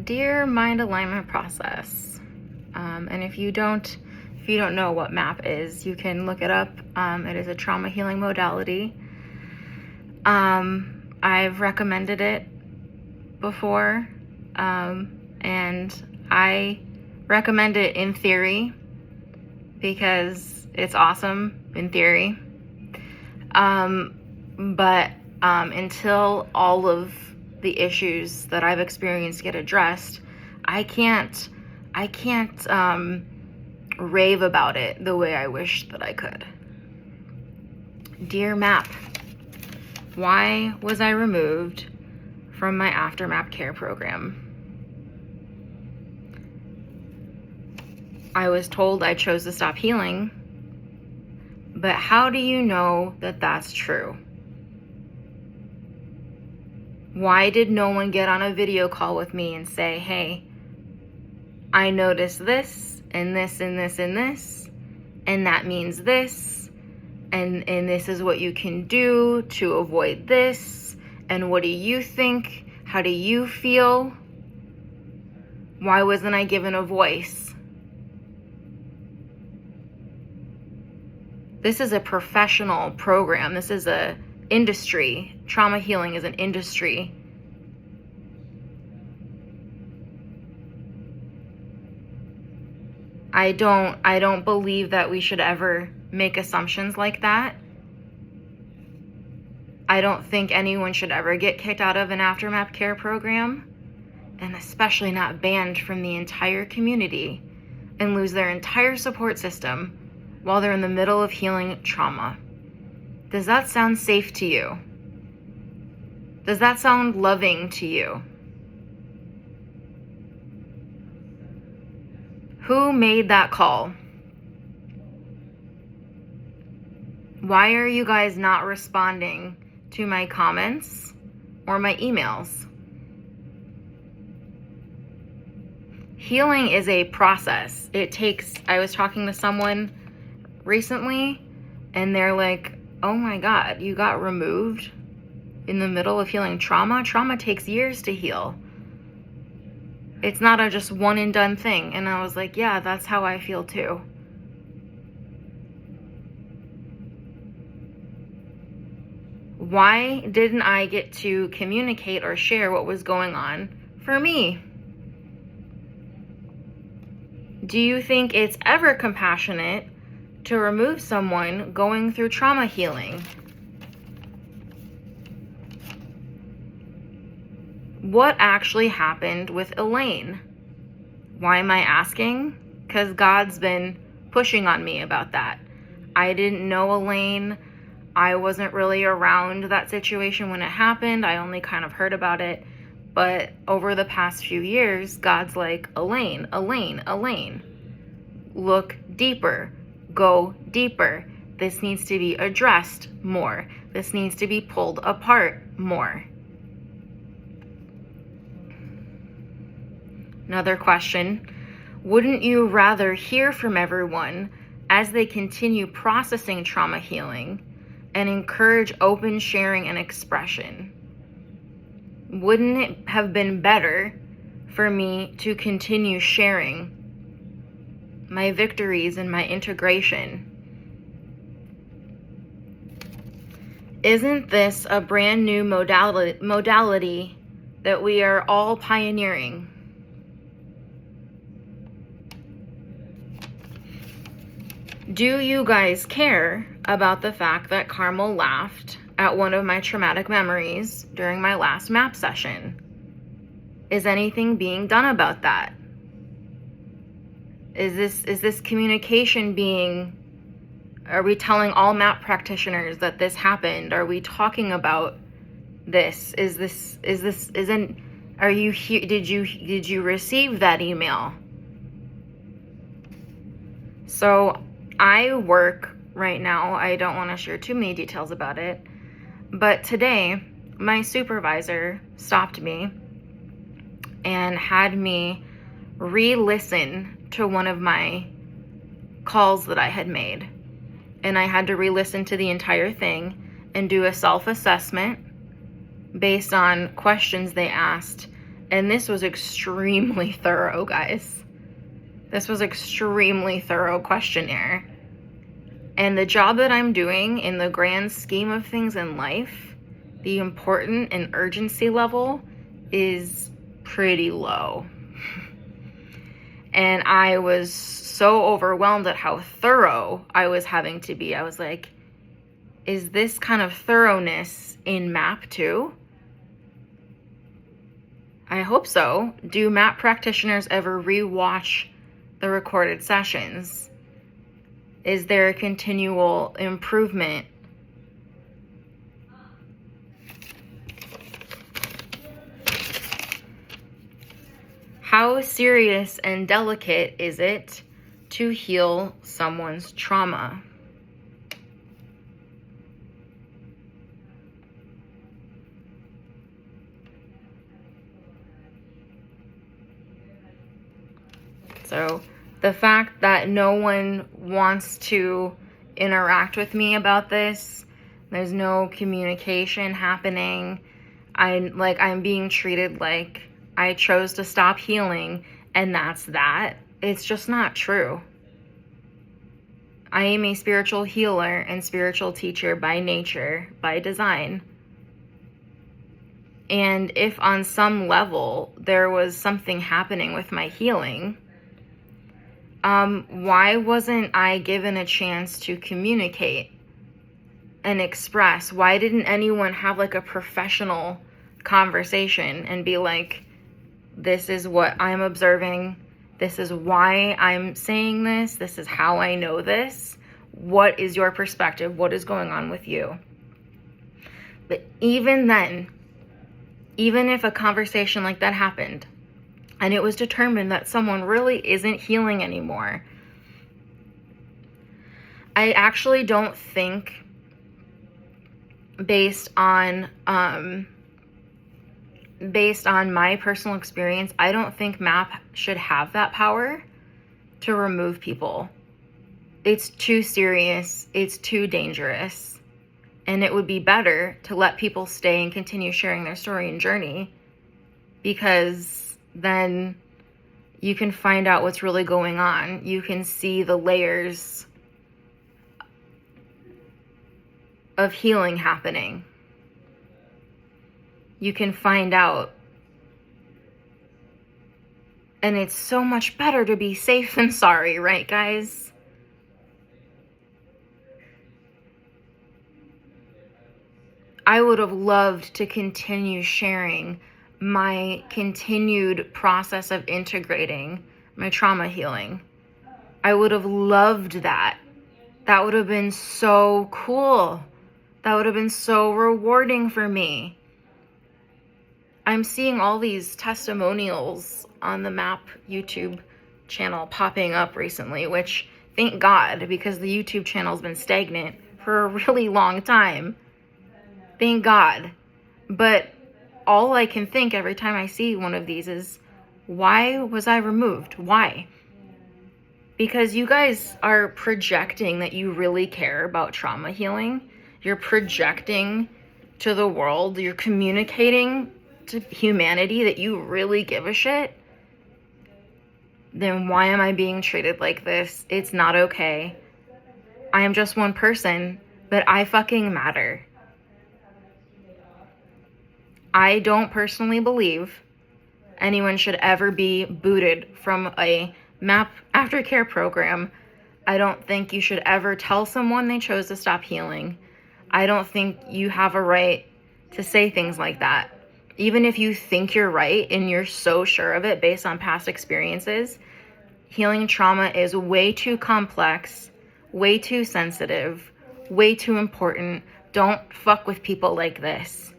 Dear Mind Alignment Process, and if you don't know what MAP is, you can look it up. It is a trauma healing modality. I've recommended it before, and I recommend it in theory because it's awesome in theory. But until all of the issues that I've experienced get addressed, I can't rave about it the way I wish that I could. Dear MAP, why was I removed from my After MAP care program? I was told I chose to stop healing, but how do you know that that's true? Why did no one get on a video call with me and say, hey, I noticed this and this and this and this, and that means this, and this is what you can do to avoid this, and what do you think? How do you feel? Why wasn't I given a voice? This is a professional program. This is a industry. Trauma healing is an industry. I don't believe that we should ever make assumptions like that. I don't think anyone should ever get kicked out of an After MAP care program, and especially not banned from the entire community and lose their entire support system while they're in the middle of healing trauma. Does that sound safe to you? Does that sound loving to you? Who made that call? Why are you guys not responding to my comments or my emails? Healing is a process. I was talking to someone recently and they're like, oh my God, you got removed in the middle of healing trauma? Trauma takes years to heal. It's not a just one and done thing. And I was like, yeah, that's how I feel too. Why didn't I get to communicate or share what was going on for me? Do you think it's ever compassionate to remove someone going through trauma healing? What actually happened with Elaine? Why am I asking? Because God's been pushing on me about that. I didn't know Elaine. I wasn't really around that situation when it happened. I only kind of heard about it. But over the past few years, God's like, Elaine, Elaine, Elaine. Look deeper. Go deeper. This needs to be addressed more. This needs to be pulled apart more. Another question, wouldn't you rather hear from everyone as they continue processing trauma healing and encourage open sharing and expression? Wouldn't it have been better for me to continue sharing my victories and my integration? Isn't this a brand new modality that we are all pioneering? Do you guys care about the fact that Carmel laughed at one of my traumatic memories during my last MAP session? Is anything being done about that? Is this communication are we telling all MAP practitioners that this happened? Are we talking about this? Are you here? Did you receive that email? So I work right now. I don't want to share too many details about it, but today my supervisor stopped me and had me re-listen to one of my calls that I had made. And I had to re-listen to the entire thing and do a self-assessment based on questions they asked And this was extremely thorough, guys. This was extremely thorough questionnaire. And the job that I'm doing in the grand scheme of things in life, the important and urgency level is pretty low. And I was so overwhelmed at how thorough I was having to be. I was like, is this kind of thoroughness in MAP too? I hope so. Do MAP practitioners ever rewatch the recorded sessions? Is there a continual improvement? How serious and delicate is it to heal someone's trauma? So the fact that no one wants to interact with me about this, there's no communication happening. I'm being treated like I chose to stop healing and that's that. It's just not true. I am a spiritual healer and spiritual teacher by nature, by design. And if on some level there was something happening with my healing, why wasn't I given a chance to communicate and express? Why didn't anyone have like a professional conversation and be like, this is what I'm observing, this is why I'm saying this is how I know this, what is your perspective, what is going on with you? But even then, even if a conversation like that happened, and it was determined that someone really isn't healing anymore, I actually don't think, based on my personal experience, I don't think MAP should have that power to remove people. It's too serious, it's too dangerous, and it would be better to let people stay and continue sharing their story and journey, because then you can find out what's really going on. You can see the layers of healing happening. You can find out. And it's so much better to be safe than sorry, right, guys? I would have loved to continue sharing my continued process of integrating my trauma healing. I would have loved that. That would have been so cool. That would have been so rewarding for me. I'm seeing all these testimonials on the MAP YouTube channel popping up recently, which thank God, because the YouTube channel's been stagnant for a really long time. Thank God. But all I can think every time I see one of these is, why was I removed? Why? Because you guys are projecting that you really care about trauma healing. You're projecting to the world, you're communicating to humanity that you really give a shit. Then why am I being treated like this? It's not okay. I am just one person, but I fucking matter. I don't personally believe anyone should ever be booted from a MAP aftercare program. I don't think you should ever tell someone they chose to stop healing. I don't think you have a right to say things like that. Even if you think you're right and you're so sure of it based on past experiences, healing trauma is way too complex, way too sensitive, way too important. Don't fuck with people like this.